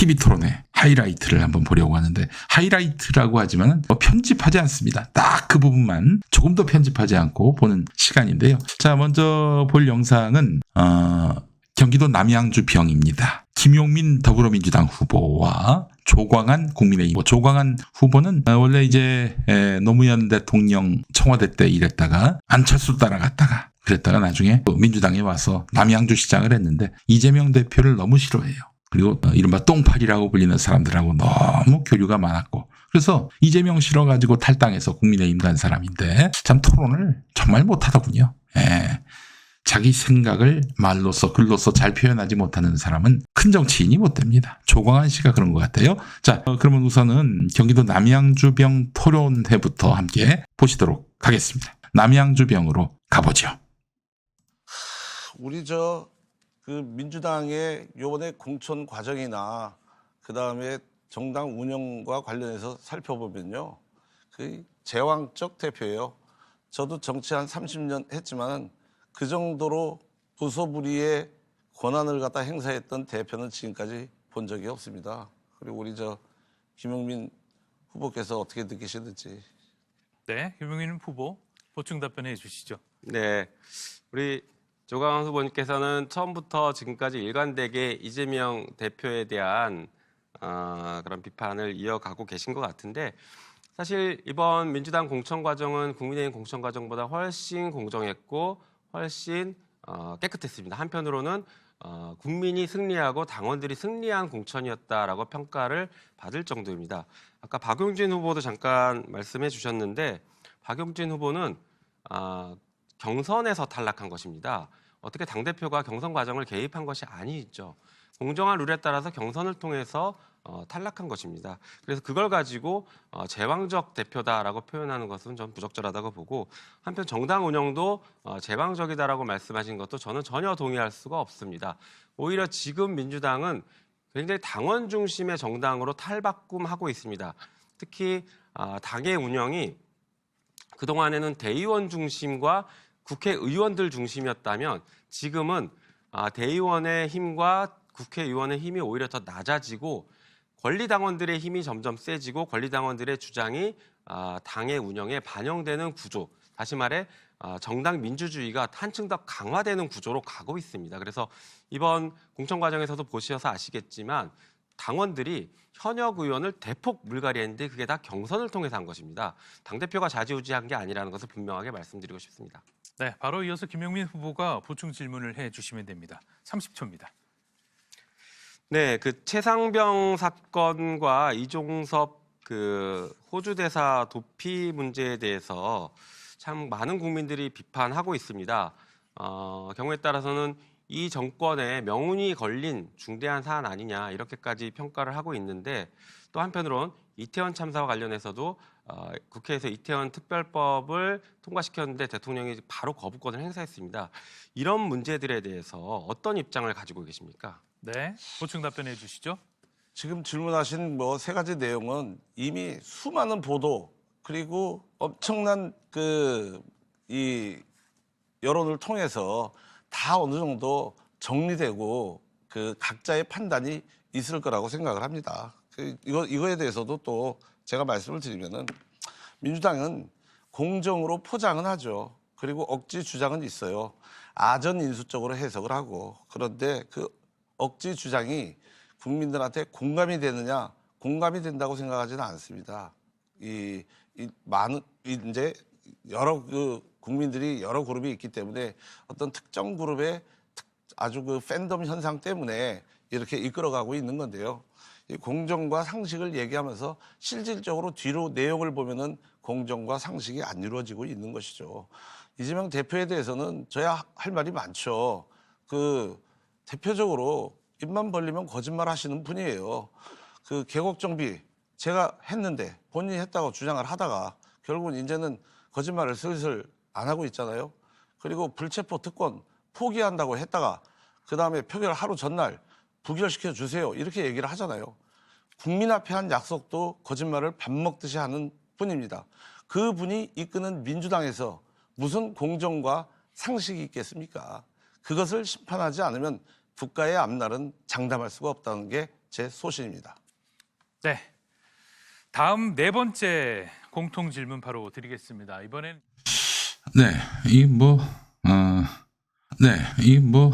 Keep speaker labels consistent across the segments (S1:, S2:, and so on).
S1: TV 토론회 하이라이트를 한번 보려고 하는데, 하이라이트라고 하지만 편집하지 않습니다. 딱 그 부분만 조금도 편집하지 않고 보는 시간인데요. 자, 먼저 볼 영상은 경기도 남양주병입니다. 김용민 더불어민주당 후보와 조광한 국민의힘. 조광한 후보는 원래 이제 노무현 대통령 청와대 때 일했다가 안철수 따라갔다가 그랬다가 나중에 또 민주당에 와서 남양주 시장을 했는데, 이재명 대표를 너무 싫어해요. 그리고 이른바 똥파리라고 불리는 사람들하고 너무 교류가 많았고, 그래서 이재명 싫어가지고 탈당해서 국민의힘 간 사람인데, 참 토론을 정말 못하더군요. 자기 생각을 말로써 글로써 잘 표현하지 못하는 사람은 큰 정치인이 못 됩니다. 조광한 씨가 그런 것 같아요. 자, 그러면 우선은 경기도 남양주병 토론회부터 함께 보시도록 하겠습니다. 남양주병으로 가보죠.
S2: 우리 그 민주당의 요번에 공천 과정이나 그다음에 정당 운영과 관련해서 살펴보면요, 그 제왕적 대표예요. 저도 정치 한 30년 했지만 그 정도로 부소부리의 권한을 갖다 행사했던 대표는 지금까지 본 적이 없습니다. 그리고 우리 김용민 후보께서 어떻게 느끼시는지.
S3: 네, 김용민 후보 보충 답변해 주시죠.
S4: 네, 우리 조광한 후보님께서는 처음부터 지금까지 일관되게 이재명 대표에 대한 그런 비판을 이어가고 계신 것 같은데, 사실 이번 민주당 공천 과정은 국민의힘 공천 과정보다 훨씬 공정했고 훨씬 깨끗했습니다. 한편으로는 국민이 승리하고 당원들이 승리한 공천이었다라고 평가를 받을 정도입니다. 아까 박용진 후보도 잠깐 말씀해 주셨는데, 박용진 후보는 경선에서 탈락한 것입니다. 어떻게 당대표가 경선 과정을 개입한 것이 아니죠. 공정한 룰에 따라서 경선을 통해서 탈락한 것입니다. 그래서 그걸 가지고 제왕적 대표다라고 표현하는 것은 전 부적절하다고 보고, 한편 정당 운영도 제왕적이다라고 말씀하신 것도 저는 전혀 동의할 수가 없습니다. 오히려 지금 민주당은 굉장히 당원 중심의 정당으로 탈바꿈하고 있습니다. 특히 당의 운영이 그동안에는 대의원 중심과 국회의원들 중심이었다면, 지금은 대의원의 힘과 국회의원의 힘이 오히려 더 낮아지고 권리당원들의 힘이 점점 세지고 권리당원들의 주장이 당의 운영에 반영되는 구조, 다시 말해 정당 민주주의가 한층 더 강화되는 구조로 가고 있습니다. 그래서 이번 공천 과정에서도 보셔서 아시겠지만 당원들이 현역 의원을 대폭 물갈이했는데 그게 다 경선을 통해서 한 것입니다. 당대표가 좌지우지한 게 아니라는 것을 분명하게 말씀드리고 싶습니다.
S3: 네, 바로 이어서 김용민 후보가 보충 질문을 해 주시면 됩니다. 30초입니다.
S4: 네, 그 최상병 사건과 이종섭 그 호주 대사 도피 문제에 대해서 참 많은 국민들이 비판하고 있습니다. 경우에 따라서는 이 정권에 명운이 걸린 중대한 사안 아니냐 이렇게까지 평가를 하고 있는데, 또 한편으론 이태원 참사와 관련해서도 국회에서 이태원 특별법을 통과시켰는데 대통령이 바로 거부권을 행사했습니다. 이런 문제들에 대해서 어떤 입장을 가지고 계십니까?
S3: 네, 보충 답변해 주시죠.
S2: 지금 질문하신 세 가지 내용은 이미 수많은 보도 그리고 엄청난 이 여론을 통해서 다 어느 정도 정리되고 그 각자의 판단이 있을 거라고 생각을 합니다. 이거에 대해서도 또 제가 말씀을 드리면은, 민주당은 공정으로 포장은 하죠. 그리고 억지 주장은 있어요. 아전인수적으로 해석을 하고, 그런데 그 억지 주장이 국민들한테 공감이 되느냐, 공감이 된다고 생각하지는 않습니다. 이제 여러 국민들이 여러 그룹이 있기 때문에 어떤 특정 그룹의 아주 팬덤 현상 때문에 이렇게 이끌어가고 있는 건데요. 이 공정과 상식을 얘기하면서 실질적으로 뒤로 내용을 보면은 공정과 상식이 안 이루어지고 있는 것이죠. 이재명 대표에 대해서는 저야 할 말이 많죠. 대표적으로 입만 벌리면 거짓말 하시는 분이에요. 계곡정비 제가 했는데 본인이 했다고 주장을 하다가 결국은 이제는 거짓말을 슬슬 안 하고 있잖아요. 그리고 불체포 특권 포기한다고 했다가 그다음에 표결 하루 전날 부결시켜 주세요 이렇게 얘기를 하잖아요. 국민 앞에 한 약속도 거짓말을 밥 먹듯이 하는 분입니다. 그분이 이끄는 민주당에서 무슨 공정과 상식이 있겠습니까? 그것을 심판하지 않으면 국가의 앞날은 장담할 수가 없다는 게 제 소신입니다.
S3: 네. 다음 네 번째 공통 질문 바로 드리겠습니다. 이번엔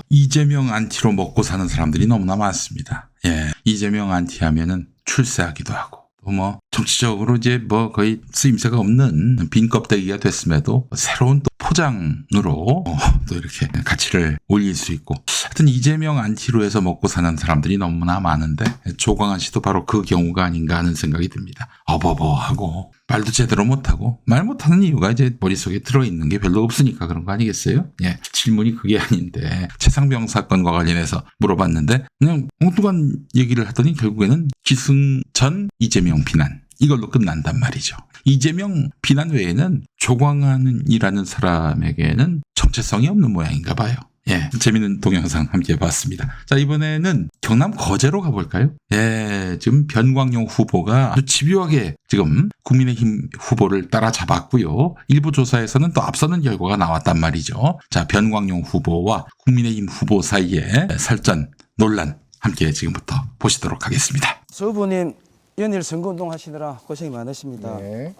S1: 이재명 안티로 먹고 사는 사람들이 너무나 많습니다. 예, 이재명 안티 하면은 출세하기도 하고, 또 뭐, 정치적으로 이제 뭐 거의 쓰임새가 없는 빈 껍데기가 됐음에도 새로운 또 포장으로 또 이렇게 가치를 올릴 수 있고, 하여튼 이재명 안티로 해서 먹고 사는 사람들이 너무나 많은데, 조광한 씨도 바로 그 경우가 아닌가 하는 생각이 듭니다. 어버버하고, 말도 제대로 못하고, 말 못하는 이유가 이제 머릿속에 들어있는 게 별로 없으니까 그런 거 아니겠어요? 예, 질문이 그게 아닌데, 최상병 사건과 관련해서 물어봤는데, 그냥 엉뚱한 얘기를 하더니 결국에는 기승전 이재명 비난, 이걸로 끝난단 말이죠. 이재명 비난 외에는 조광한이라는 사람에게는 정체성이 없는 모양인가 봐요. 예, 재밌는 동영상 함께 봤습니다. 자, 이번에는 경남 거제로 가볼까요? 예, 지금 변광용 후보가 아주 집요하게 지금 국민의힘 후보를 따라잡았고요. 일부 조사에서는 또 앞서는 결과가 나왔단 말이죠. 자, 변광용 후보와 국민의힘 후보 사이에 설전, 논란 함께 지금부터 보시도록 하겠습니다.
S5: 서 후보님 연일 선거운동 하시느라 고생이 많으십니다.
S6: 네.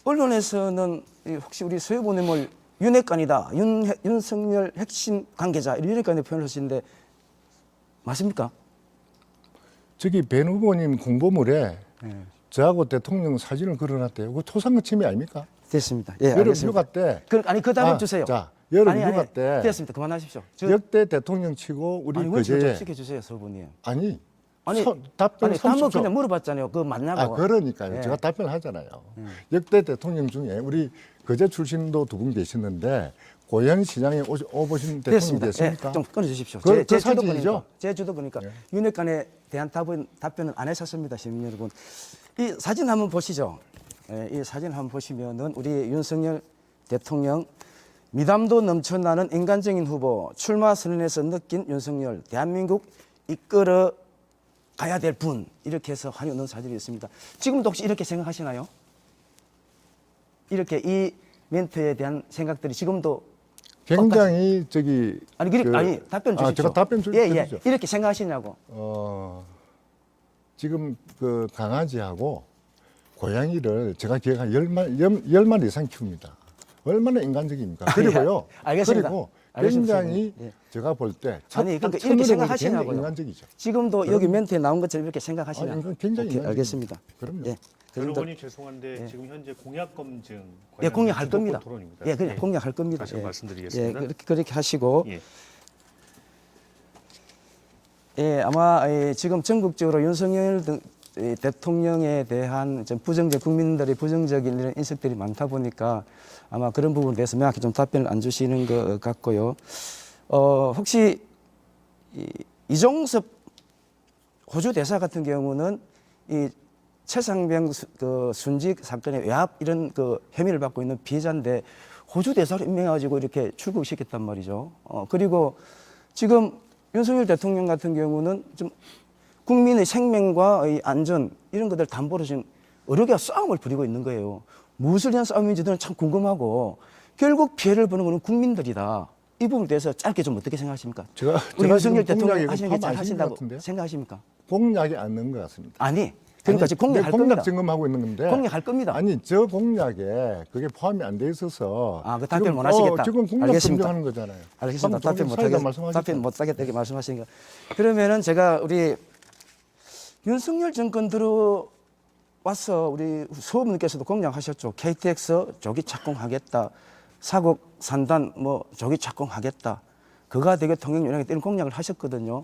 S5: 언론에서는 혹시 우리 서 후보님을 윤핵관이다, 윤석열 핵심 관계자 이런 윤핵관의 표현을 하시는데 맞습니까?
S6: 저기 벤 후보님 공보물에
S5: 네.
S6: 저하고 대통령 사진을 걸어놨대요. 그거 토상권 침해 아닙니까?
S5: 됐습니다. 예,
S6: 여름
S5: 알겠습니다.
S6: 휴가 때.
S5: 아니 그 답을 주세요.
S6: 자, 여름
S5: 아니,
S6: 휴가 때.
S5: 됐습니다. 그만하십시오.
S6: 역대 대통령 치고 우리
S5: 아니 원칙을 좀
S6: 거제에.
S5: 시켜주세요, 서 후보님.
S6: 아니,
S5: 아니,
S6: 답변
S5: 아니 한번
S6: 30초.
S5: 그냥 물어봤잖아요. 그 맞냐고.
S6: 아, 그러니까요.
S5: 예.
S6: 제가 답변을 하잖아요. 역대 대통령 중에 우리 거제 출신도 두 분 계시는데 고양시장에 오보신 대통령
S5: 됐습니다.
S6: 계십니까?
S5: 예, 좀 끊어주십시오.
S6: 그
S5: 제
S6: 사진이죠?
S5: 제 주도권이니까
S6: 예.
S5: 윤핵관에 대한 답변은 안 하셨습니다, 시민 여러분. 이 사진 한번 보시죠. 예, 이 사진 한번 보시면은 우리 윤석열 대통령 미담도 넘쳐나는 인간적인 후보 출마 선언에서 느낀 윤석열 대한민국 이끌어 가야 될 분 이렇게 해서 환히 넣은 사진이 있습니다. 지금도 혹시 이렇게 생각하시나요? 이렇게 이 멘트에 대한 생각들이 지금도
S6: 굉장히 저기
S5: 아니 답변 주십시오.
S6: 제가 답변
S5: 예,
S6: 드리죠.
S5: 이렇게 생각하시냐고.
S6: 지금 그 강아지하고 고양이를 제가 기억한 10마리 이상 키웁니다. 얼마나 인간적입니까? 그리고요.
S5: 알겠습니다.
S6: 그리고
S5: 알겠습니다.
S6: 굉장히
S5: 예.
S6: 제가 볼 때
S5: 아니 그러니까 이렇게 생각하시냐고요.
S6: 인간적이죠.
S5: 지금도 여기 멘트에 나온 것처럼 이렇게 생각하시냐.
S6: 아니, 이건 굉장히
S5: 오케이,
S6: 인간적입니다.
S5: 알겠습니다.
S6: 그럼요.
S5: 예.
S7: 여러분이 죄송한데 지금 현재 공약 검증
S5: 예, 공약할 겁니다.
S7: 토론입니다.
S5: 예, 그냥 공약할 겁니다.
S7: 다시
S5: 예.
S7: 말씀드리겠습니다.
S5: 예, 그렇게 하시고.
S7: 예.
S5: 예, 아마 지금 전국적으로 윤석열 대통령에 대한 좀 국민들의 부정적인 이런 인식들이 많다 보니까 아마 그런 부분에 대해서 명확히 좀 답변을 안 주시는 것 같고요. 혹시 이종섭 호주 대사 같은 경우는 이 최상병 순직 사건의 외압 이런 그 혐의를 받고 있는 피해자인데 호주 대사로 임명해가지고 이렇게 출국시켰단 말이죠. 그리고 지금 윤석열 대통령 같은 경우는 좀 국민의 생명과 의 안전 이런 것들 담보로 지금 어렵게 싸움을 벌이고 있는 거예요. 무엇을 위한 싸움인지 저는 참 궁금하고 결국 피해를 보는 것은 국민들이다. 이 부분에 대해서 짧게 좀 어떻게 생각하십니까? 우리 윤석열 대통령 하시는 게 잘 하신다고 생각하십니까?
S6: 공약이 안 넣은 것 같습니다.
S5: 아니, 그러니까 지금 공약할 겁니다.
S6: 공약 점검하고 있는 건데.
S5: 공약할 겁니다.
S6: 아니, 저 공약에 그게 포함이 안 돼 있어서.
S5: 그 답변 못 하시겠다.
S6: 지금 공약
S5: 알겠습니다.
S6: 점검하는 거잖아요.
S5: 알겠습니다. 답변 못 하겠다 이렇게 말씀하시니까. 그러면은 제가 우리 윤석열 정권 들어와서 우리 수호분께서도 공약하셨죠. KTX 조기 착공하겠다. 사국 산단 조기 착공하겠다. 그가 되게 통행운행에 이런 공약을 하셨거든요.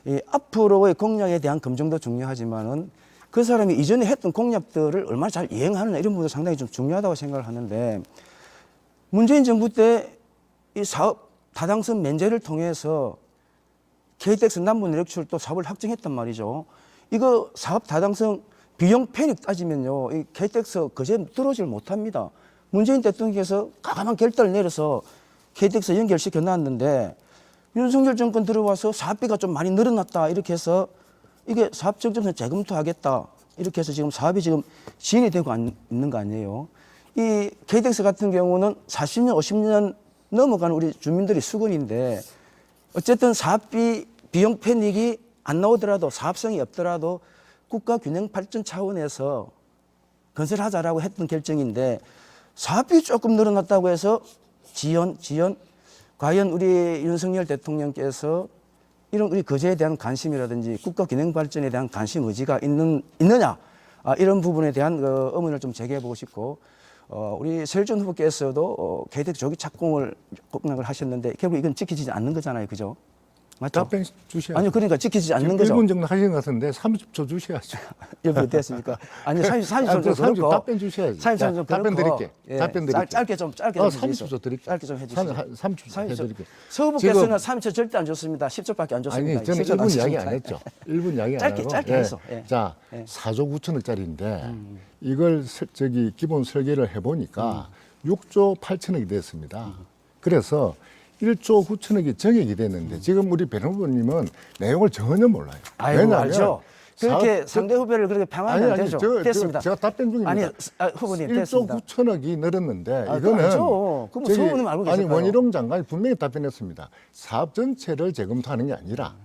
S5: 이 앞으로의 공약에 대한 검증도 중요하지만은 그 사람이 이전에 했던 공약들을 얼마나 잘 이행하느냐 이런 부분도 상당히 좀 중요하다고 생각을 하는데 문재인 정부 때 이 사업 타당성 면제를 통해서 KTX 남부 내륙출도 사업을 확정했단 말이죠. 이거 사업 타당성 비용 편익 따지면요, 이 KTX 그제 들어오질 못합니다. 문재인 대통령께서 과감한 결단을 내려서 KTX 연결시켜 놨는데 윤석열 정권 들어와서 사업비가 좀 많이 늘어났다 이렇게 해서 이게 사업 적정성 재검토하겠다 이렇게 해서 지금 사업이 지금 진행이 되고 있는 거 아니에요. 이 KTX 같은 경우는 40년, 50년 넘어가는 우리 주민들이 수건인데 어쨌든 사업비 비용 편익이 안 나오더라도 사업성이 없더라도 국가 균형 발전 차원에서 건설하자라고 했던 결정인데 사업비 조금 늘어났다고 해서 지연 과연 우리 윤석열 대통령께서 이런 우리 거제에 대한 관심이라든지 국가 균형 발전에 대한 관심 의지가 있느냐 이런 부분에 대한 의문을 좀 제기해 보고 싶고 우리 서일준 후보께서도 KTX 조기 착공을 하셨는데 결국 이건 지켜지지 않는 거잖아요, 그죠? 맞죠?
S6: 답변 주셔야죠.
S5: 아니요, 그러니까 지키지 않는
S6: 지금
S5: 거죠.
S6: 1분 정도 하신 것 같은데 30초 주셔야죠.
S5: 여기 어땠습니까? 아니 30초 좀
S6: 30초
S5: 그렇고
S6: 답변 주셔야지.
S5: 30초 좀
S6: 답변
S5: 그렇고
S6: 드릴게. 답변 드릴게.
S5: 짧게 좀 짧게 좀
S6: 30초 드릴게요.
S5: 짧게 좀 해주시죠.
S6: 30초 해드릴게요.
S5: 서부께서는 30초 절대 안 줬습니다. 10초밖에 안 줬습니다.
S6: 아니, 저는
S5: 10초도 안
S6: 1분 이야기 안
S5: 줬습니다.
S6: 했죠. 1분 이야기 안
S5: 짧게,
S6: 하고.
S5: 짧게 했어. 예.
S6: 자, 4조 9천억짜리인데 이걸 저기 기본 설계를 해보니까 6조 8천억이 됐습니다. 그래서 1조 9천억이 정액이 됐는데 지금 우리 배 후보님은 내용을 전혀 몰라요.
S5: 아이고, 알죠. 그렇게
S6: 사업-
S5: 상대 후배를 그렇게 평하면 안 되죠. 됐습니다.
S6: 제가 답변 중입니다.
S5: 아니, 후보님
S6: 1조
S5: 됐습니다.
S6: 9천억이 늘었는데
S5: 아, 그거
S6: 이거는
S5: 알죠. 그럼
S6: 저기-
S5: 서울은 알고
S6: 아니
S5: 계실까요?
S6: 원희룡 장관이 분명히 답변했습니다. 사업 전체를 재검토하는 게 아니라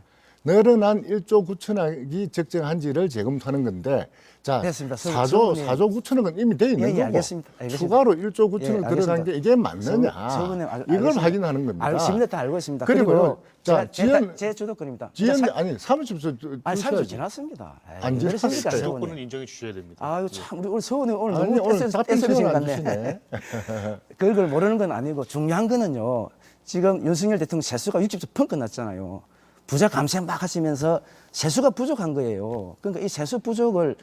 S6: 늘어난 1조 9천억이 적정한지를 재검토하는 건데 자
S5: 됐습니다.
S6: 4조
S5: 서울님.
S6: 4조 9천억은 이미 돼 있는
S5: 예,
S6: 거고
S5: 알겠습니다. 알겠습니다.
S6: 추가로 1조 9천억
S5: 예,
S6: 들어간
S5: 알겠습니다.
S6: 게 이게 맞느냐
S5: 서울님,
S6: 이걸
S5: 알겠습니다.
S6: 확인하는 겁니다.
S5: 알겠습니다. 다 알고 있습니다.
S6: 그리고요.
S5: 그리고
S6: 자,
S5: 제 주도권입니다.
S6: 지연 아니 30초
S5: 아니 30초
S6: 주셔야지.
S5: 지났습니다.
S6: 안
S5: 그렇습니까,
S6: 지났어요.
S5: 서울님?
S7: 주도권은 인정해 주셔야 됩니다.
S5: 아유 참 우리 서울님 오늘
S6: 아니
S5: 너무
S6: 오늘 답변
S5: 애쓰신
S6: 시간
S5: 것
S6: 안
S5: 같네.
S6: 주시네.
S5: 그걸 모르는 건 아니고 중요한 거는요. 지금 윤석열 대통령 세수가 60조 펑 끝났잖아요. 부자 감세 막 하시면서 세수가 부족한 거예요. 그러니까 이 세수 부족을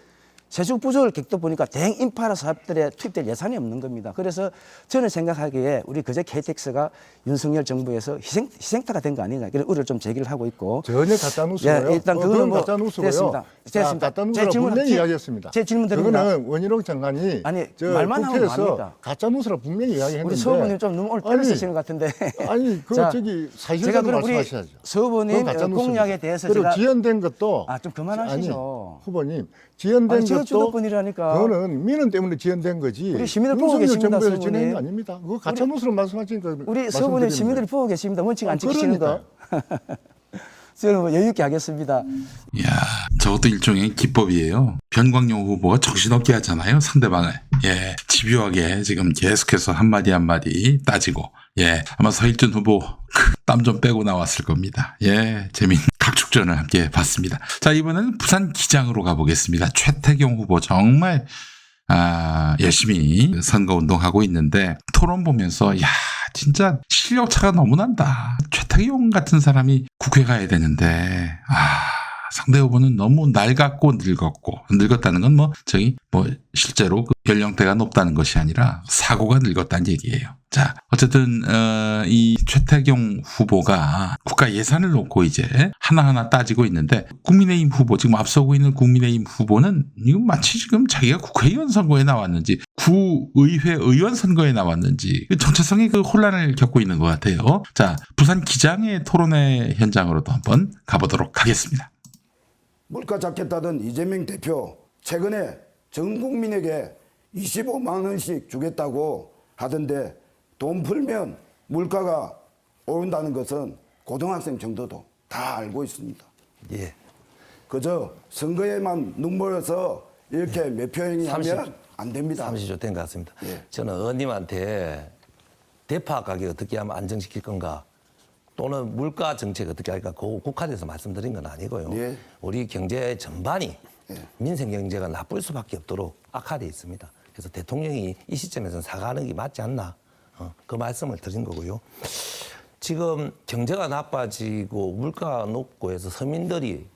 S5: 객도 보니까 대형 인프라 사업들에 투입될 예산이 없는 겁니다. 그래서 저는 생각하기에 우리 그제 KTX가 윤석열 정부에서 희생타가 된 거 아니냐 이런 우려를 좀 제기를 하고 있고
S6: 전혀 가짜 뉴스고요.
S5: 예, 일단 그거는
S6: 그건
S5: 뭐
S6: 가짜 뉴스고요.
S5: 됐습니다. 됐습니다.
S6: 가짜
S5: 제
S6: 뉴스라고
S5: 질문
S6: 분명히
S5: 제-
S6: 이야기했습니다.
S5: 제 질문 드립니다.
S6: 그거는 원희룡 장관이
S5: 아니,
S6: 저
S5: 말만 하면
S6: 국회에서
S5: 뭐합니까?
S6: 가짜 뉴스라고 분명히 이야기했는데
S5: 우리 서부님 좀 너무 오늘 빨리 쓰시는 것 같은데.
S6: 아니 그
S5: 자,
S6: 저기
S5: 제가
S6: 사실대로
S5: 그럼 우리
S6: 말씀하셔야죠.
S5: 서부님
S6: 그건 가짜 뉴스입니다.
S5: 공약에 대해서
S6: 그리고
S5: 제가
S6: 지연된 것도
S5: 좀 그만하시죠.
S6: 아니, 후보님 지연된
S5: 아니, 제가
S6: 것도
S5: 주도권이라니까.
S6: 그거는 민원 때문에 지연된 거지.
S5: 우리 시민들 보고
S6: 윤석열
S5: 계십니다,
S6: 정부에서
S5: 서부님.
S6: 지연된 거 아닙니다. 그거 가짜 뉴스로 말씀하시니까
S5: 우리
S6: 말씀드리는
S5: 서부님
S6: 거예요.
S5: 시민들이 보고 계십니다. 원칙 안 지키시는 거. 저는 뭐 여유 있게 하겠습니다.
S1: 이야, 저것도 일종의 기법이에요. 변광용 후보가 정신없게 하잖아요, 상대방을. 예, 집요하게 지금 계속해서 한마디 한마디 따지고. 예, 아마 서일준 후보 땀 좀 빼고 나왔을 겁니다. 예, 재미있는 각축전을 함께 봤습니다. 자, 이번에는 부산 기장으로 가보겠습니다. 최태경 후보 정말 열심히 선거운동하고 있는데 토론 보면서 야 진짜 실력차가 너무 난다. 최태경 같은 사람이 국회 가야 되는데 상대 후보는 너무 낡았고 늙었다는 건 실제로 그 연령대가 높다는 것이 아니라 사고가 늙었다는 얘기예요. 자, 어쨌든 이 최태경 후보가 국가 예산을 놓고 이제 하나하나 따지고 있는데 국민의힘 후보 지금 앞서고 있는 국민의힘 후보는 이거 마치 지금 자기가 국회의원 선거에 나왔는지 구의회 의원 선거에 나왔는지 정체성이 그 혼란을 겪고 있는 것 같아요. 자, 부산 기장의 토론회 현장으로도 한번 가보도록 하겠습니다.
S8: 물가 잡겠다던 이재명 대표 최근에 전 국민에게 25만 원씩 주겠다고 하던데 돈 풀면 물가가 오른다는 것은 고등학생 정도도 다 알고 있습니다.
S5: 예.
S8: 그저 선거에만 눈물어서 이렇게 몇 표행이 하면 안 됩니다.
S9: 30조 된 것 같습니다.
S8: 예.
S9: 저는 의원님한테 대파 가격 어떻게 하면 안정시킬 건가 또는 물가 정책 어떻게 할까 국한에서 말씀드린 건 아니고요.
S8: 예.
S9: 우리 경제 전반이
S8: 예.
S9: 민생 경제가 나쁠 수밖에 없도록 악화되어 있습니다. 그래서 대통령이 이 시점에서는 사과하는 게 맞지 않나 그 말씀을 드린 거고요. 지금 경제가 나빠지고 물가가 높고 해서 서민들이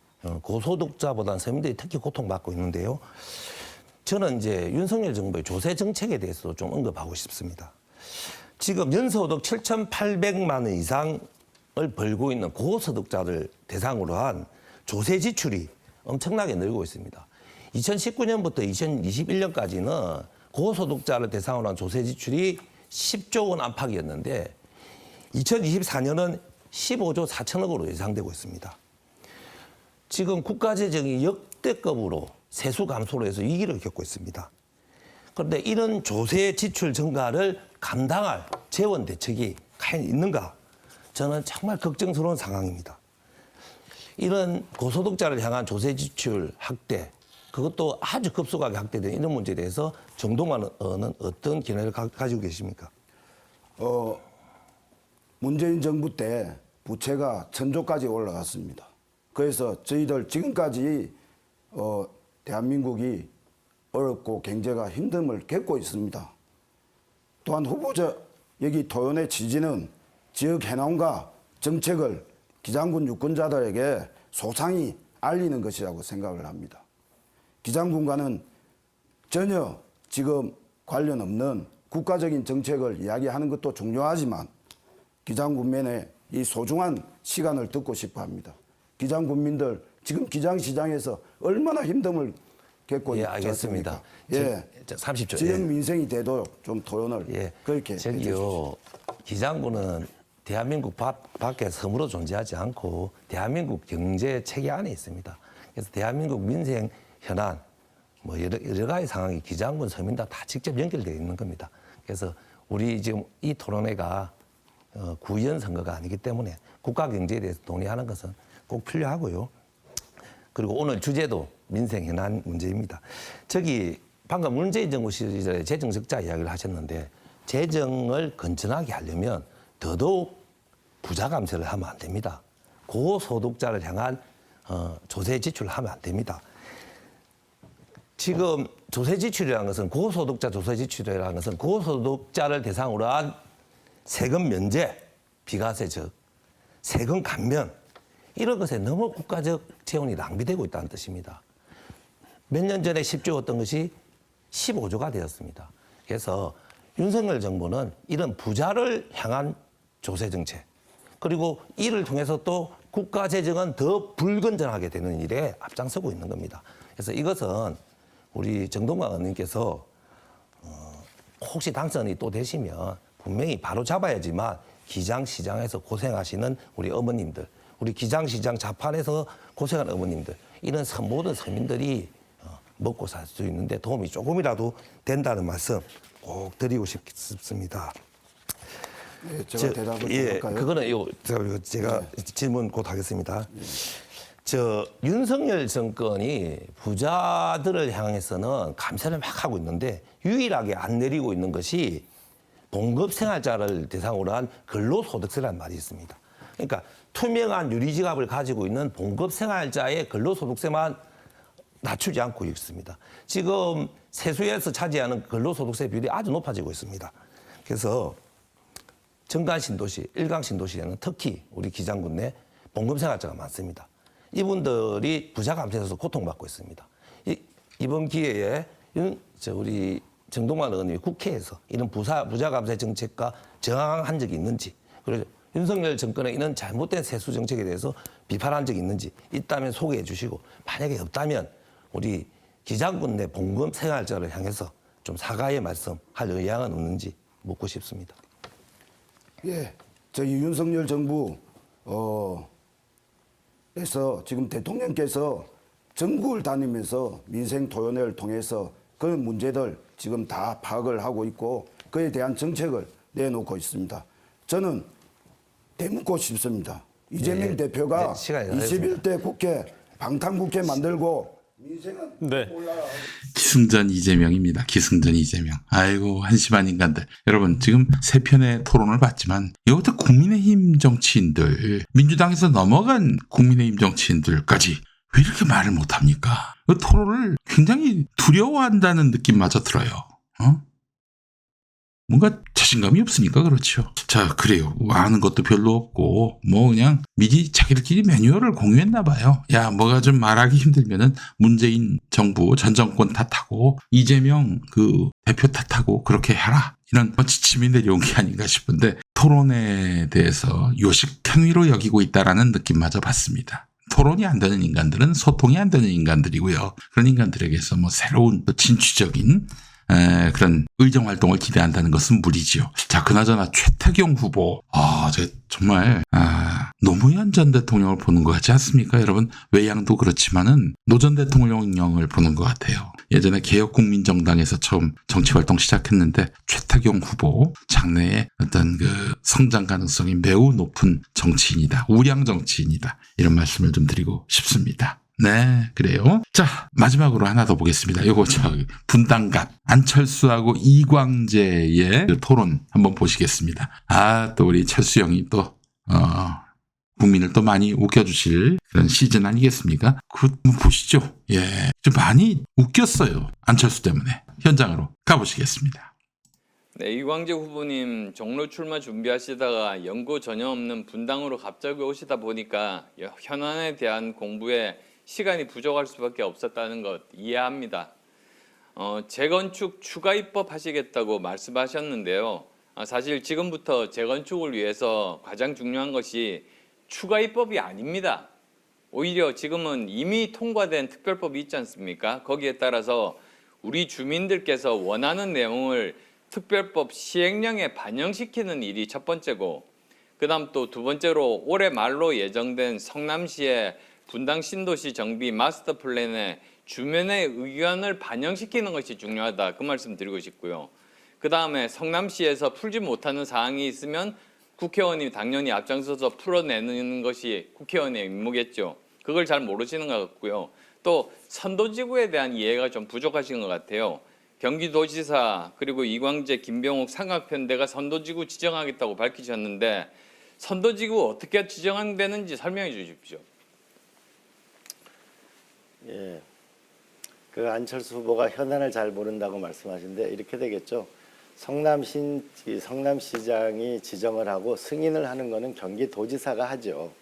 S9: 고소득자보다는 서민들이 특히 고통받고 있는데요. 저는 이제 윤석열 정부의 조세 정책에 대해서도 좀 언급하고 싶습니다. 지금 연소득 7,800만 원 이상을 벌고 있는 고소득자를 대상으로 한 조세 지출이 엄청나게 늘고 있습니다. 2019년부터 2021년까지는 고소득자를 대상으로 한 조세 지출이 10조 원 안팎이었는데 2024년은 15조 4천억으로 예상되고 있습니다. 지금 국가재정이 역대급으로 세수 감소로 해서 위기를 겪고 있습니다. 그런데 이런 조세 지출 증가를 감당할 재원 대책이 과연 있는가? 저는 정말 걱정스러운 상황입니다. 이런 고소득자를 향한 조세 지출 확대, 그것도 아주 급속하게 확대된 이런 문제에 대해서 정동환 의원은 어떤 견해를 가지고 계십니까?
S8: 문재인 정부 때 부채가 1,000조까지 올라갔습니다. 그래서 저희들 지금까지 대한민국이 어렵고 경제가 힘듦을 겪고 있습니다. 또한 후보자 여기 토론의 취지는 지역 해남과 정책을 기장군 유권자들에게 소상히 알리는 것이라고 생각을 합니다. 기장군과는 전혀 지금 관련 없는 국가적인 정책을 이야기하는 것도 중요하지만 기장군민의 이 소중한 시간을 듣고 싶어 합니다. 기장군민들 지금 기장시장에서 얼마나 힘듦을 겪고 있지
S9: 알겠습니다.
S8: 않습니까?
S9: 30초.
S8: 지역 민생이 되도록 좀 토론을 그렇게
S9: 저기요. 기장군은 대한민국 밖에 섬으로 존재하지 않고 대한민국 경제 체계 안에 있습니다. 그래서 대한민국 민생 현안 뭐 여러 가지 상황이 기장군 서민당 다 직접 연결되어 있는 겁니다. 그래서 우리 지금 이 토론회가 구의원 선거가 아니기 때문에 국가 경제에 대해서 논의하는 것은 꼭 필요하고요. 그리고 오늘 주제도 민생 현안 문제입니다. 저기 방금 문재인 정부 시절에 재정 적자 이야기를 하셨는데 재정을 건전하게 하려면 더더욱 부자 감세를 하면 안 됩니다. 고소득자를 향한 조세 지출을 하면 안 됩니다. 지금 조세 지출이라는 것은 고소득자 조세 지출이라는 것은 고소득자를 대상으로 한 세금 면제, 비과세 즉 세금 감면 이런 것에 너무 국가적 재원이 낭비되고 있다는 뜻입니다. 몇 년 전에 10조였던 것이 15조가 되었습니다. 그래서 윤석열 정부는 이런 부자를 향한 조세 정책 그리고 이를 통해서 또 국가 재정은 더 불건전하게 되는 일에 앞장서고 있는 겁니다. 그래서 이것은 우리 정동관 의원님께서 혹시 당선이 또 되시면 분명히 바로 잡아야지만 기장시장에서 고생하시는 우리 어머님들, 우리 기장시장 자판에서 고생하는 어머님들, 이런 모든 서민들이 먹고 살 수 있는데 도움이 조금이라도 된다는 말씀 꼭 드리고 싶습니다.
S8: 네, 제가 대답을 해볼까요?
S9: 그거는 제가 질문 곧 하겠습니다. 윤석열 정권이 부자들을 향해서는 감세를 막 하고 있는데 유일하게 안 내리고 있는 것이 봉급생활자를 대상으로 한 근로소득세라는 말이 있습니다. 그러니까 투명한 유리지갑을 가지고 있는 봉급생활자의 근로소득세만 낮추지 않고 있습니다. 지금 세수에서 차지하는 근로소득세 비율이 아주 높아지고 있습니다. 그래서 정관신도시, 일강신도시에는 특히 우리 기장군 내 봉급생활자가 많습니다. 이분들이 부자 감세에서 고통받고 있습니다. 이번 기회에 우리 정동환 의원님이 국회에서 이런 부자 감세 정책과 저항한 적이 있는지, 그리고 윤석열 정권의 이런 잘못된 세수 정책에 대해서 비판한 적이 있는지 있다면 소개해 주시고, 만약에 없다면 우리 기장군 내 봉급 생활자를 향해서 좀 사과의 말씀할 의향은 없는지 묻고 싶습니다.
S8: 예, 저희 윤석열 정부 에서 지금 대통령께서 전국을 다니면서 민생 토론회를 통해서 그런 문제들 지금 다 파악을 하고 있고 그에 대한 정책을 내놓고 있습니다. 저는 되묻고 싶습니다. 이재명 대표가 21대 국회 방탄국회 만들고 민생은 올라가고
S1: 기승전 이재명입니다. 기승전 이재명. 아이고 한심한 인간들. 여러분 지금 세 편의 토론을 봤지만 이것도 국민의힘 정치인들, 민주당에서 넘어간 국민의힘 정치인들까지 왜 이렇게 말을 못합니까? 그 토론을 굉장히 두려워한다는 느낌마저 들어요. 뭔가 자신감이 없으니까 그렇죠. 자, 그래요. 아는 것도 별로 없고 뭐 그냥 미리 자기들끼리 매뉴얼을 공유했나 봐요. 야, 뭐가 좀 말하기 힘들면은 문재인 정부 전 정권 탓하고 이재명 그 대표 탓하고 그렇게 해라. 이런 지침이 내려온 게 아닌가 싶은데 토론에 대해서 요식 행위로 여기고 있다라는 느낌마저 받습니다. 토론이 안 되는 인간들은 소통이 안 되는 인간들이고요. 그런 인간들에게서 뭐 새로운 진취적인 그런 의정 활동을 기대한다는 것은 무리지요. 자, 그나저나 최태경 후보, 정말 노무현 전 대통령을 보는 것 같지 않습니까? 여러분 외양도 그렇지만은 노 전 대통령을 보는 것 같아요. 예전에 개혁국민정당에서 처음 정치활동 시작했는데 최태경 후보 장래의 어떤 그 성장 가능성이 매우 높은 정치인이다. 우량 정치인이다. 이런 말씀을 좀 드리고 싶습니다. 네, 그래요. 자, 마지막으로 하나 더 보겠습니다. 요거 분당갑 안철수하고 이광재의 그 토론 한번 보시겠습니다. 아, 또 우리 철수 형이 또 국민을 또 많이 웃겨주실 그런 시즌 아니겠습니까? 그거 보시죠. 예, 좀 많이 웃겼어요. 안철수 때문에. 현장으로 가보시겠습니다.
S10: 네, 이광재 후보님 종로 출마 준비하시다가 연고 전혀 없는 분당으로 갑자기 오시다 보니까 현안에 대한 공부에 시간이 부족할 수밖에 없었다는 것 이해합니다. 재건축 추가 입법 하시겠다고 말씀하셨는데요. 사실 지금부터 재건축을 위해서 가장 중요한 것이 추가 입법이 아닙니다. 오히려 지금은 이미 통과된 특별법이 있지 않습니까? 거기에 따라서 우리 주민들께서 원하는 내용을 특별법 시행령에 반영시키는 일이 첫 번째고, 그 다음 또 두 번째로 올해 말로 예정된 성남시의 분당 신도시 정비 마스터 플랜에 주민의 의견을 반영시키는 것이 중요하다. 그 말씀 드리고 싶고요. 그 다음에 성남시에서 풀지 못하는 사항이 있으면 국회의원이 당연히 앞장서서 풀어내는 것이 국회의원의 임무겠죠. 그걸 잘 모르시는 것 같고요. 또 선도지구에 대한 이해가 좀 부족하신 것 같아요. 경기도지사 그리고 이광재, 김병욱 삼각편대가 선도지구 지정하겠다고 밝히셨는데 선도지구 어떻게 지정되는지 설명해 주십시오.
S11: 예, 그 안철수 후보가 현안을 잘 모른다고 말씀하시는데 이렇게 되겠죠. 성남시장이 지정을 하고 승인을 하는 것은 경기도지사가 하죠.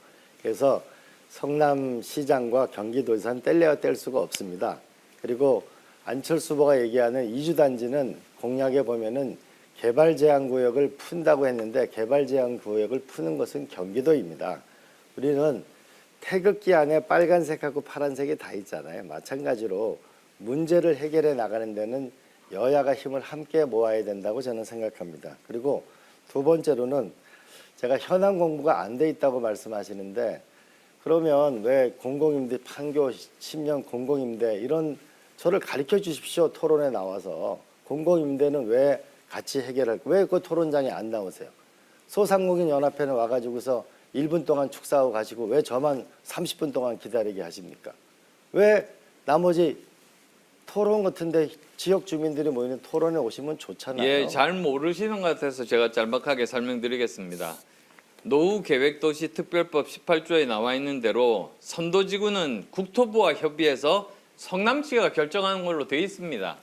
S11: 그래서 성남시장과 경기도지사는 뗄래야 뗄 수가 없습니다. 그리고 안철수 후보가 얘기하는 이주단지는 공약에 보면은 개발제한구역을 푼다고 했는데 개발제한구역을 푸는 것은 경기도입니다. 우리는 태극기 안에 빨간색하고 파란색이 다 있잖아요. 마찬가지로 문제를 해결해 나가는 데는 여야가 힘을 함께 모아야 된다고 저는 생각합니다. 그리고 두 번째로는 제가 현안 공부가 안 돼 있다고 말씀하시는데 그러면 왜 공공임대 판교 10년 공공임대 이런 저를 가르쳐 주십시오. 토론에 나와서 공공임대는 왜 같이 해결할까? 왜 그 토론장에 안 나오세요? 소상공인 연합회는 와가지고서 1분 동안 축사하고 가시고 왜 저만 30분 동안 기다리게 하십니까? 왜 나머지 토론 같은데 지역 주민들이 모이는 토론에 오시면 좋잖아요.
S10: 예, 잘 모르시는 것 같아서 제가 짤막하게 설명드리겠습니다. 노후계획도시특별법 18조에 나와 있는 대로 선도지구는 국토부와 협의해서 성남시가 결정하는 걸로 되어 있습니다.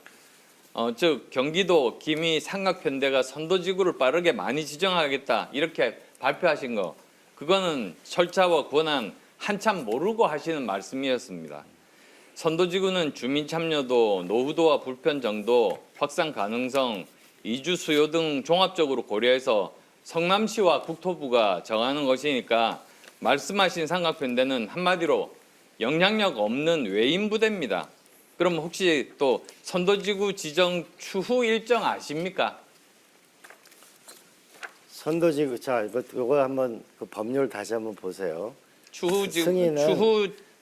S10: 즉 경기도 김이 삼각편대가 선도지구를 빠르게 많이 지정하겠다 이렇게 발표하신 거, 그거는 절차와 권한 한참 모르고 하시는 말씀이었습니다. 선도지구는 주민 참여도, 노후도와 불편 정도, 확산 가능성, 이주 수요 등 종합적으로 고려해서 성남시와 국토부가 정하는 것이니까 말씀하신 삼각편대는 한마디로 영향력 없는 외인 부대입니다. 그럼 혹시 또 선도지구 지정 추후 일정 아십니까?
S11: 선도지구 자 이거 한번 그 법률 다시 한번 보세요.
S10: 추후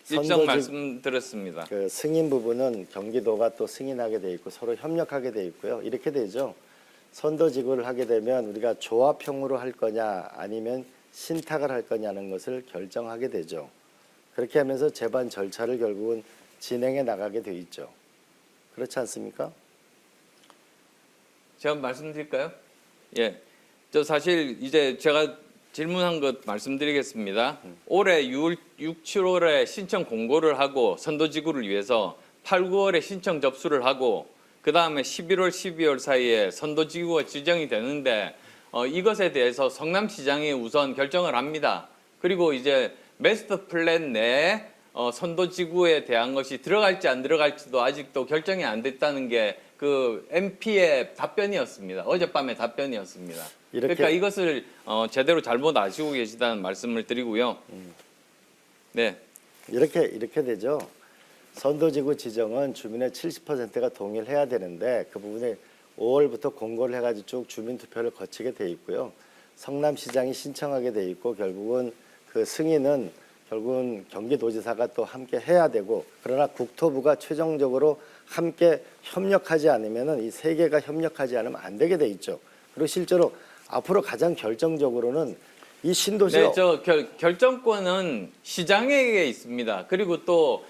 S10: 일정 말씀드렸습니다.
S11: 그 승인 부분은 경기도가 또 승인하게 돼 있고 서로 협력하게 돼 있고요. 이렇게 되죠. 선도지구를 하게 되면 우리가 조합형으로 할 거냐 아니면 신탁을 할 거냐는 것을 결정하게 되죠. 그렇게 하면서 재반 절차를 결국은 진행해 나가게 돼 있죠. 그렇지 않습니까?
S10: 제가 말씀드릴까요? 예, 저 사실 이제 제가 질문한 것 말씀드리겠습니다. 올해 6, 7월에 신청 공고를 하고 선도지구를 위해서 8, 9월에 신청 접수를 하고 그 다음에 11월, 12월 사이에 선도지구가 지정이 되는데 이것에 대해서 성남시장이 우선 결정을 합니다. 그리고 이제 마스터 플랜 내에 선도지구에 대한 것이 들어갈지 안 들어갈지도 아직도 결정이 안 됐다는 게 그 MP의 답변이었습니다. 어젯밤의 답변이었습니다. 그러니까 이것을 제대로 잘못 아시고 계시다는 말씀을 드리고요. 네,
S11: 이렇게 되죠. 선도지구 지정은 주민의 70%가 동의를 해야 되는데 그 부분에 5월부터 공고를 해가지고 쭉 주민투표를 거치게 돼 있고요. 성남시장이 신청하게 돼 있고 결국은 그 그 승인은 결국은 경기도지사가 또 함께 해야 되고, 그러나 국토부가 최종적으로 함께 협력하지 않으면은 이 세 개가 협력하지 않으면 안 되게 돼 있죠. 그리고 실제로 앞으로 가장 결정적으로는 이 신도시
S10: 네, 결정권은 시장에게 있습니다. 그리고 또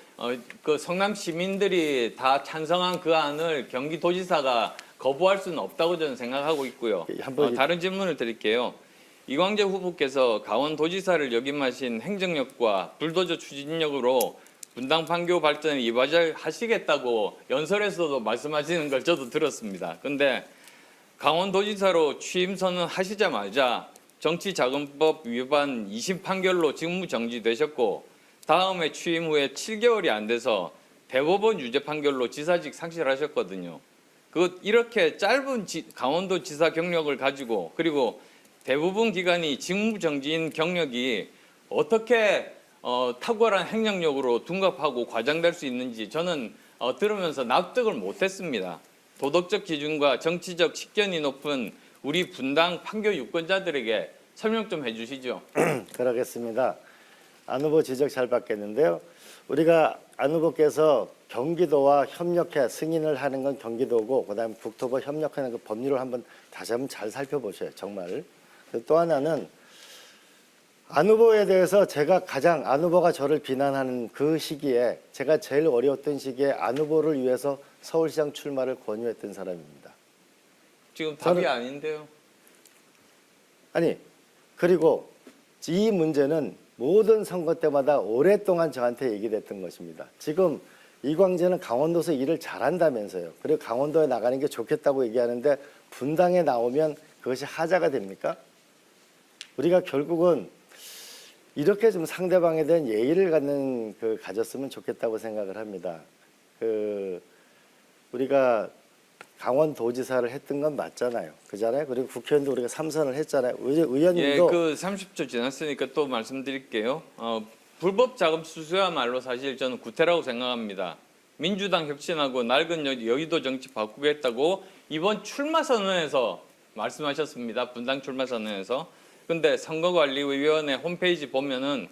S10: 그 성남 시민들이 다 찬성한 그 안을 경기도지사가 거부할 수는 없다고 저는 생각하고 있고요. 다른 질문을 드릴게요. 이광재 후보께서 강원도지사를 역임하신 행정력과 불도저 추진력으로 분당 판교 발전에 이바지하시겠다고 연설에서도 말씀하시는 걸 저도 들었습니다. 그런데 강원도지사로 취임 선언하시자마자 정치자금법 위반 2심 판결로 직무 정지되셨고, 다음에 취임 후에 7개월이 안 돼서 대법원 유죄 판결로 지사직 상실하셨거든요. 이렇게 짧은 강원도지사 경력을 가지고, 그리고 대부분 기간이 직무 정지인 경력이 어떻게 탁월한 행정력으로 둔갑하고 과장될 수 있는지 저는 들으면서 납득을 못했습니다. 도덕적 기준과 정치적 식견이 높은 우리 분당 판교 유권자들에게 설명 좀 해주시죠.
S11: 그러겠습니다. 안 후보 지적 잘 받겠는데요. 우리가 안 후보께서 경기도와 협력해 승인을 하는 건 경기도고, 그다음에 국토부 협력하는 그 법률을 다시 한번 잘 살펴보셔요. 정말. 또 하나는 안 후보에 대해서 제가 안 후보가 저를 비난하는 그 시기에 제가 제일 어려웠던 시기에 안 후보를 위해서 서울시장 출마를 권유했던 사람입니다.
S10: 지금 답이 아닌데요.
S11: 아니, 그리고 이 문제는 모든 선거 때마다 오랫동안 저한테 얘기됐던 것입니다. 지금 이광재는 강원도에서 일을 잘한다면서요. 그리고 강원도에 나가는 게 좋겠다고 얘기하는데 분당에 나오면 그것이 하자가 됩니까? 우리가 결국은 이렇게 좀 상대방에 대한 예의를 가졌으면 좋겠다고 생각을 합니다. 우리가 강원도지사를 했던 건 맞잖아요. 그잖아요. 그리고 국회의원도 우리가 3선을 했잖아요. 의원님도.
S10: 예, 30초 지났으니까 또 말씀드릴게요. 불법 자금 수수야말로 사실 저는 구태라고 생각합니다. 민주당 혁신하고 낡은 여의도 정치 바꾸겠다고 이번 출마 선언에서 말씀하셨습니다. 분당 출마 선언에서. 근데 선거관리위원회 홈페이지 보면은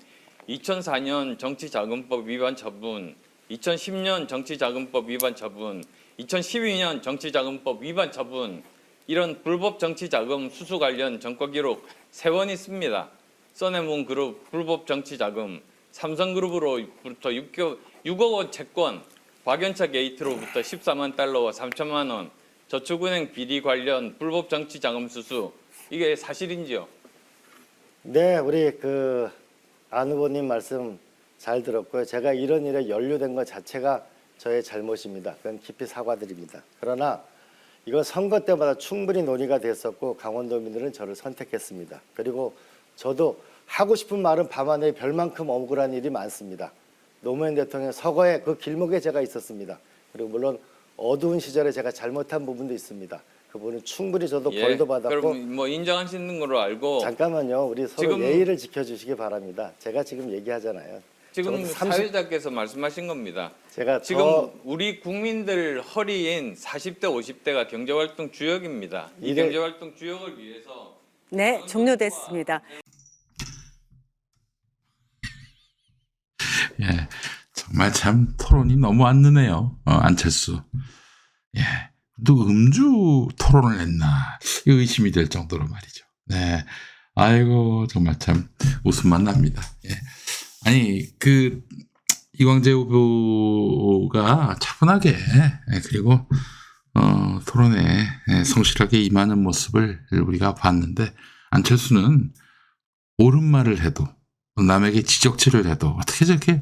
S10: 2004년 정치자금법 위반 처분, 2010년 정치자금법 위반 처분, 2012년 정치자금법 위반 처분, 이런 불법 정치자금 수수 관련 전과 기록 3번 있습니다. 써내문 그룹 불법 정치자금, 삼성그룹으로부터 6억 원 채권, 박연차 게이트로부터 14만 달러와 3천만 원, 저축은행 비리 관련 불법 정치자금 수수, 이게 사실인지요?
S11: 네, 우리 안 후보님 말씀 잘 들었고요. 제가 이런 일에 연루된 것 자체가 저의 잘못입니다. 그건 깊이 사과드립니다. 그러나 이거 선거 때마다 충분히 논의가 됐었고 강원도민들은 저를 선택했습니다. 그리고 저도 하고 싶은 말은 밤하늘에 별만큼 억울한 일이 많습니다. 노무현 대통령 서거의 그 길목에 제가 있었습니다. 그리고 물론 어두운 시절에 제가 잘못한 부분도 있습니다. 그 부분은 충분히 저도 벌도 받았고.
S10: 그럼 뭐 인정하시는 걸로 알고.
S11: 잠깐만요. 우리 서로 예의를 지켜주시기 바랍니다. 제가 지금 얘기하잖아요.
S10: 지금 사회자께서 말씀하신 겁니다.
S11: 제가
S10: 지금 우리 국민들 허리인 40대, 50대가 경제활동 주역입니다. 이 경제활동 주역을 위해서.
S12: 네, 종료됐습니다.
S1: 예, 정말 참 토론이 너무 안 느네요. 안철수. 예, 또 음주 토론을 했나 의심이 될 정도로 말이죠. 네, 아이고 정말 참 웃음만 납니다. 예. 아니 이광재 후보가 차분하게 그리고 토론에 성실하게 임하는 모습을 우리가 봤는데, 안철수는 옳은 말을 해도 남에게 지적질을 해도 어떻게 저렇게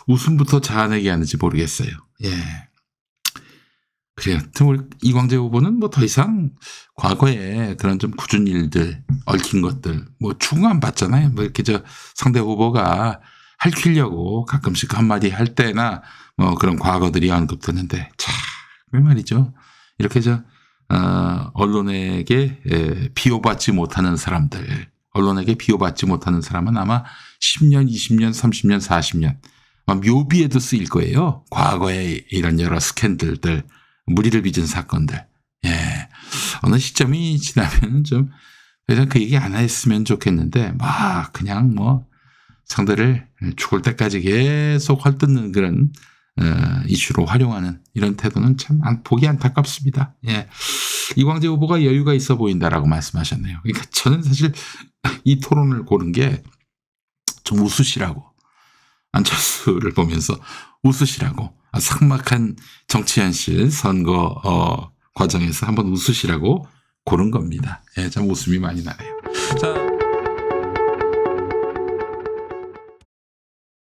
S1: 웃음부터 자아내게 하는지 모르겠어요. 예. 그래요. 우리 이광재 후보는 뭐 더 이상 과거에 그런 좀 굳은 일들, 얽힌 것들, 뭐 추궁 안 받잖아요. 뭐 이렇게 상대 후보가 할퀴려고 가끔씩 한마디 할 때나 뭐 그런 과거들이 언급되는데, 참, 왜 말이죠. 이렇게 언론에게 비호받지 못하는 사람들, 언론에게 비호받지 못하는 사람은 아마 10년, 20년, 30년, 40년 묘비에도 쓰일 거예요. 과거에 이런 여러 스캔들들, 무리를 빚은 사건들. 예. 어느 시점이 지나면 좀, 그래서 그 얘기 안 했으면 좋겠는데, 그냥 상대를 죽을 때까지 계속 헐뜯는 그런 이슈로 활용하는 이런 태도는 참 보기 안타깝습니다. 예. 이광재 후보가 여유가 있어 보인다라고 말씀하셨네요. 그러니까 저는 사실 이 토론을 고른 게 좀 웃으시라고, 안철수를 보면서 웃으시라고, 삭막한 정치 현실 선거 과정에서 한번 웃으시라고 고른 겁니다. 예, 참 웃음이 많이 나네요. 자.